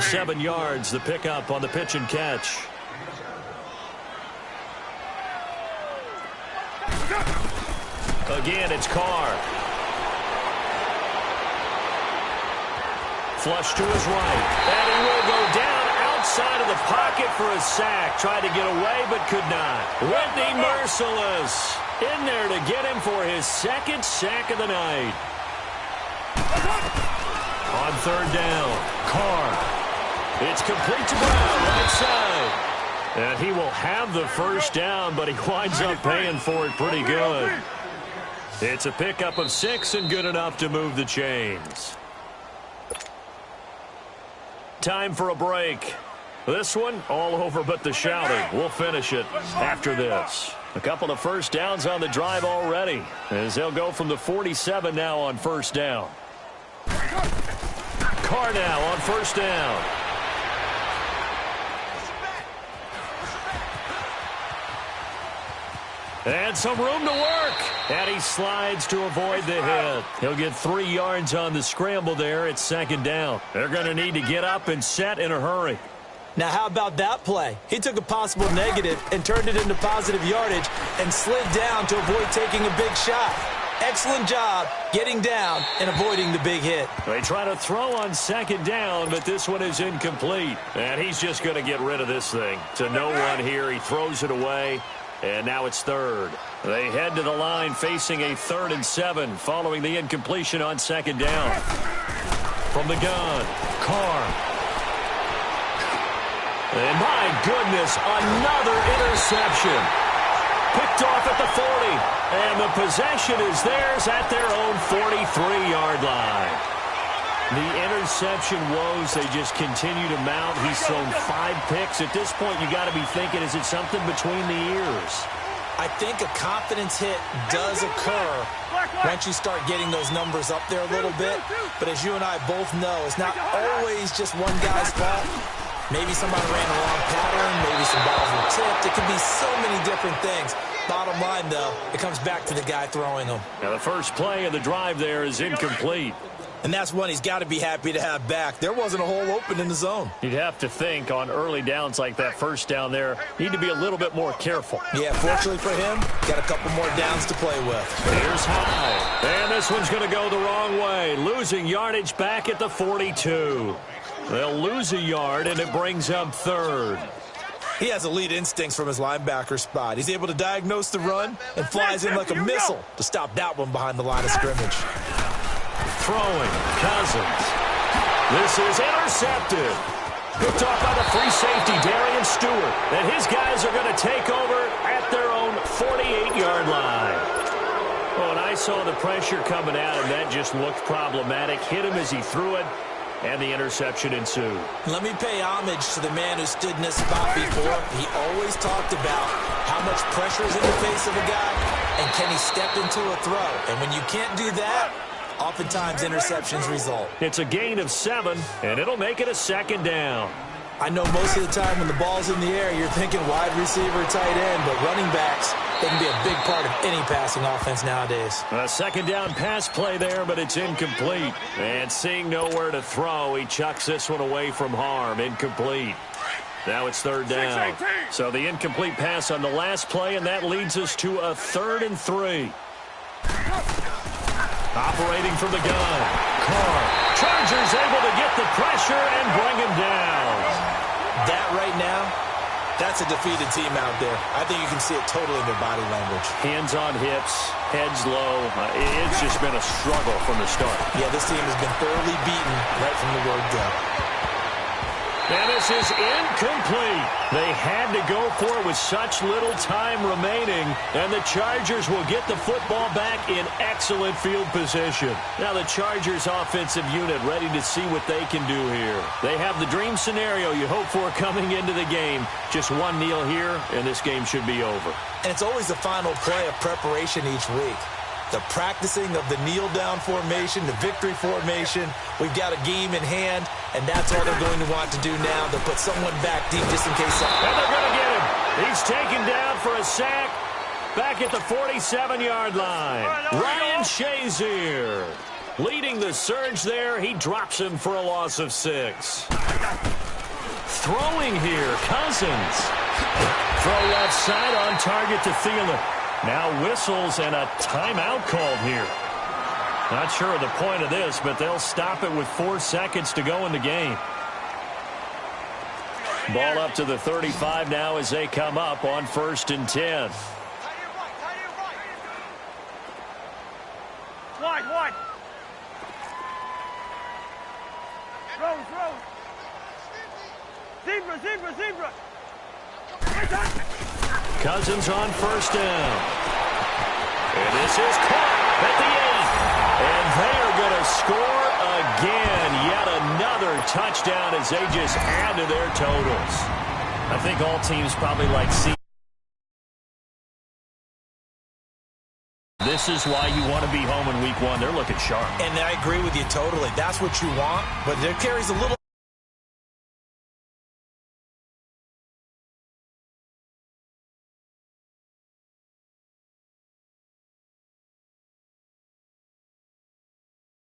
S1: 7 yards, the pickup on the pitch and catch. Again, it's Carr. Flush to his right. And he will go down outside of the pocket for a sack. Tried to get away, but could not. Whitney Merciless in there to get him for his 2nd sack of the night. On 3rd down, Carr. It's complete to Brown, right side. And he will have the 1st down, but he winds up paying for it pretty good. It's a pickup of 6 and good enough to move the chains. Time for a break. This one, all over but the shouting. We'll finish it after this. A couple of 1st downs on the drive already, as they'll go from the 47 now on 1st down. Carr now on 1st down. And some room to work. And he slides to avoid the hit. He'll get 3 yards on the scramble there. It's second down. They're going to need to get up and set in a hurry.
S3: Now, how about that play? He took a possible negative and turned it into positive yardage and slid down to avoid taking a big shot. Excellent job getting down and avoiding the big hit.
S1: They try to throw on second down, but this one is incomplete. And he's just going to get rid of this thing. To no one here. He throws it away, and now it's third. They head to the line facing a 3rd and 7 following the incompletion on second down. From the gun, Carr. And my goodness, another interception. Picked off at the 40. And the possession is theirs at their own 43-yard line. The interception woes, they just continue to mount. He's thrown 5 picks. At this point, you got to be thinking, is it something between the ears?
S3: I think a confidence hit does occur once you start getting those numbers up there a little bit. But as you and I both know, it's not always just one guy's fault. Maybe somebody ran a wrong pattern. Maybe some balls were tipped. It could be so many different things. Bottom line, though, it comes back to the guy throwing them.
S1: Now, the first play of the drive there is incomplete.
S3: And that's one he's got to be happy to have back. There wasn't a hole open in the zone.
S1: You'd have to think on early downs like that first down there, need to be a little bit more careful.
S3: Yeah, fortunately for him, got a couple more downs to play with.
S1: Here's high. And this one's going to go the wrong way. Losing yardage back at the 42. They'll lose a yard, and it brings up 3rd.
S3: He has elite instincts from his linebacker spot. He's able to diagnose the run and flies in like a missile to stop that one behind the line of scrimmage.
S1: Throwing, Cousins. This is intercepted. Picked off by the free safety, Darian Stewart. And his guys are going to take over at their own 48-yard line. Oh, and I saw the pressure coming at him. That just looked problematic. Hit him as he threw it. And the interception ensued.
S3: Let me pay homage to the man who stood in this spot before. He always talked about how much pressure is in the face of a guy and can he step into a throw. And when you can't do that, oftentimes interceptions result.
S1: It's a gain of 7, and it'll make it a second down.
S3: I know most of the time when the ball's in the air, you're thinking wide receiver, tight end, but running backs, they can be a big part of any passing offense nowadays.
S1: A second down pass play there, but it's incomplete. And seeing nowhere to throw, he chucks this one away from harm. Incomplete. Now it's 3rd down. So the incomplete pass on the last play, and that leads us to a 3rd and 3. Operating from the gun. Carr. Chargers able to get the pressure and bring him down.
S3: That right now, that's a defeated team out there. I think you can see it totally in their body language.
S1: Hands on hips, heads low. It's just been a struggle from the start.
S3: Yeah, this team has been thoroughly beaten right from the word go.
S1: And this is incomplete. They had to go for it with such little time remaining. And the Chargers will get the football back in excellent field position. Now the Chargers offensive unit ready to see what they can do here. They have the dream scenario you hope for coming into the game. Just one kneel here, and this game should be over.
S3: And it's always the final play of preparation each week. The practicing of the kneel-down formation, the victory formation. We've got a game in hand, and that's all they're going to want to do now. They'll put someone back deep just in case.
S1: And they're going to get him. He's taken down for a sack back at the 47-yard line. Ryan Shazier leading the surge there. He drops him for a loss of 6. Throwing here, Cousins. Throw left side on target to Thielen. Now whistles and a timeout called here. Not sure of the point of this, but they'll stop it with 4 seconds to go in the game. Ball up to the 35 now as they come up on 1st and 10.
S2: Wide. Throw. Zebra.
S1: Cousins on 1st down. And this is caught at the 8. And they are going to score again. Yet another touchdown as they just add to their totals. I think all teams probably like seeing. This is why you want to be home in week 1. They're looking sharp.
S3: And I agree with you totally. That's what you want, but there carries a little